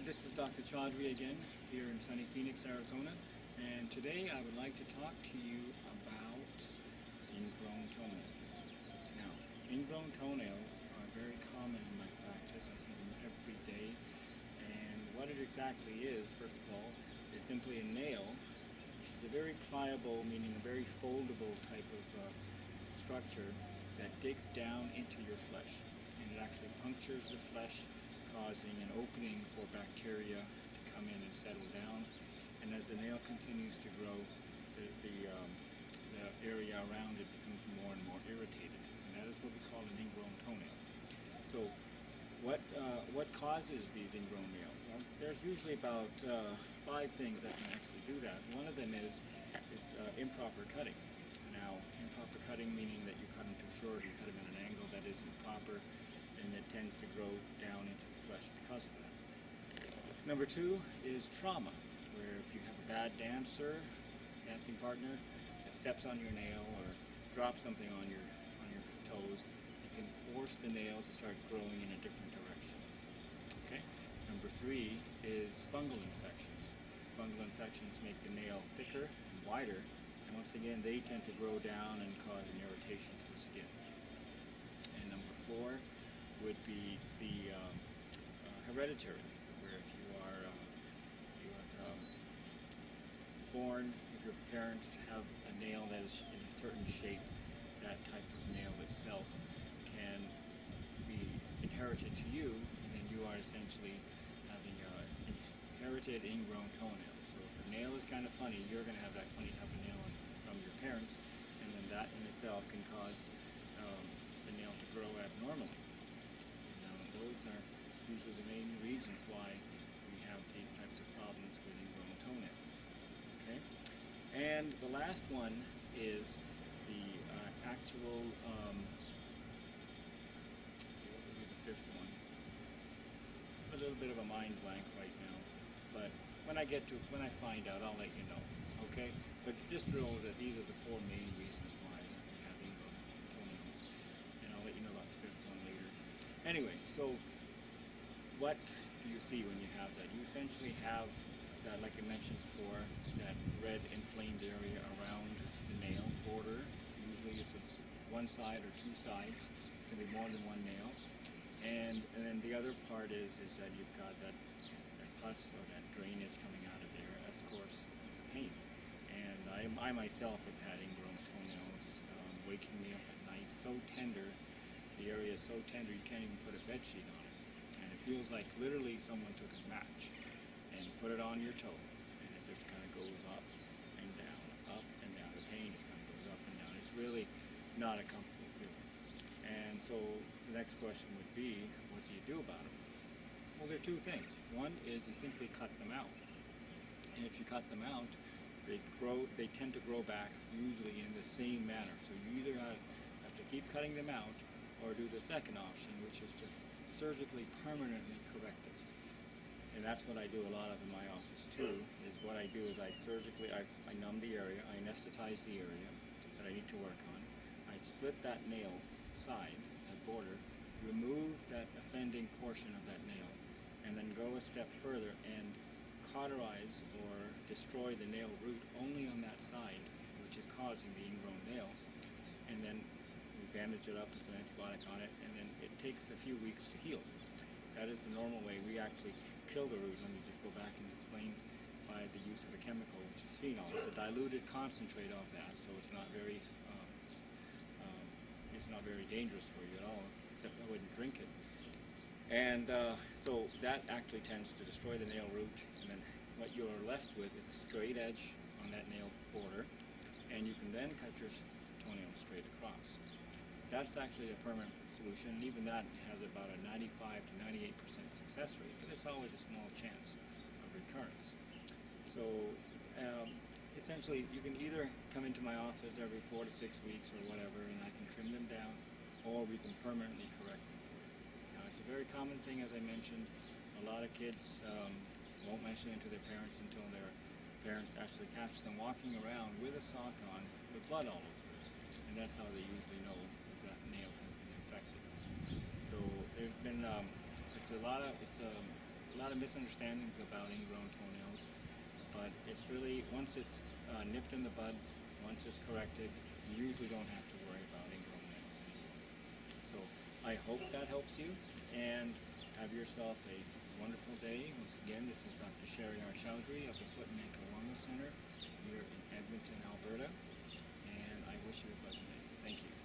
This is Dr. Chaudhry again here in sunny Phoenix, Arizona, and today I would like to talk to you about ingrown toenails. Now, ingrown toenails are very common in my practice. I see them every day, and what it exactly is, first of all, is simply a nail, which is a very pliable, meaning a very foldable type of structure that digs down into your flesh, and it actually punctures the flesh, causing an opening for bacteria to come in and settle down. And as the nail continues to grow, the area around it becomes more and more irritated. And that is what we call an ingrown toenail. So what causes these ingrown nails? Well, there's usually about 5 things that can actually do that. One of them is improper cutting. Now, improper cutting meaning that you cut them too short, you cut them at an angle that isn't proper, and it tends to grow down into the flesh because of that. Number 2 is trauma, where if you have a bad dancing partner that steps on your nail or drops something on your toes, you can force the nails to start growing in a different direction. Okay. Number 3 is fungal infections. Fungal infections make the nail thicker and wider, and once again they tend to grow down and cause an irritation to the skin. And number 4 would be the hereditary, where if you are born, if your parents have a nail that is in a certain shape, that type of nail itself can be inherited to you, and then you are essentially having inherited ingrown toenails. So if a nail is kind of funny, you're going to have that funny type of nail from your parents, and then that in itself can cause the nail to grow abnormally. Those are usually the main reasons why we have these types of problems with ingrown toenails. Okay, and the last one is the actual. Let's see, what would be the 5th one? A little bit of a mind blank right now, but when I find out, I'll let you know. Okay, but just know that these are the 4 main reasons why we have ingrown toenails, and I'll let you know about the 5th one later. Anyway, so what do you see when you have that? You essentially have that, like I mentioned before, that red inflamed area around the nail border. Usually it's one side or 2 sides. It can be more than one nail. And then the other part is that you've got that pus or that drainage coming out of there. That's, of course, pain. And I myself have had ingrown toenails waking me up at night, so tender. The area is so tender you can't even put a bed sheet on it. And it feels like literally someone took a match and put it on your toe. And it just kind of goes up and down, up and down. The pain just kind of goes up and down. It's really not a comfortable feeling. And so the next question would be, what do you do about it? Well, there are 2 things. One is you simply cut them out. And if you cut them out, they tend to grow back usually in the same manner. So you either have to keep cutting them out, or do the second option, which is to surgically permanently correct it. And that's what I do a lot of in my office too, is what I do is I numb the area, I anesthetize the area that I need to work on, I split that nail side, that border, remove that offending portion of that nail, and then go a step further and cauterize or destroy the nail root only on that side, which is causing the ingrown nail, and then we bandage it up with an antibiotic on it, and then it takes a few weeks to heal. That is the normal way. We actually kill the root. Let me just go back and explain by the use of a chemical, which is phenol. It's a diluted concentrate of that, so it's not very dangerous for you at all, except I wouldn't drink it. And so that actually tends to destroy the nail root, and then what you are left with is a straight edge on that nail border, and you can then cut your toenail straight across. That's actually a permanent solution, and even that has about a 95 to 98% success rate, but it's always a small chance of recurrence. So essentially, you can either come into my office every 4 to 6 weeks or whatever, and I can trim them down, or we can permanently correct them for you. Now, it's a very common thing, as I mentioned. A lot of kids won't mention it to their parents until their parents actually catch them walking around with a sock on with blood all over it, and that's how they usually know that nail has been infected. So there's been it's a lot lot of misunderstandings about ingrown toenails, but it's really, once it's nipped in the bud, once it's corrected, you usually don't have to worry about ingrown nails anymore. So I hope that helps you, and have yourself a wonderful day. Once again, this is Dr. Sherry R. Chowdhury of the Foot and Ankle Wellness Center here in Edmonton, Alberta, and I wish you a pleasant day. Thank you.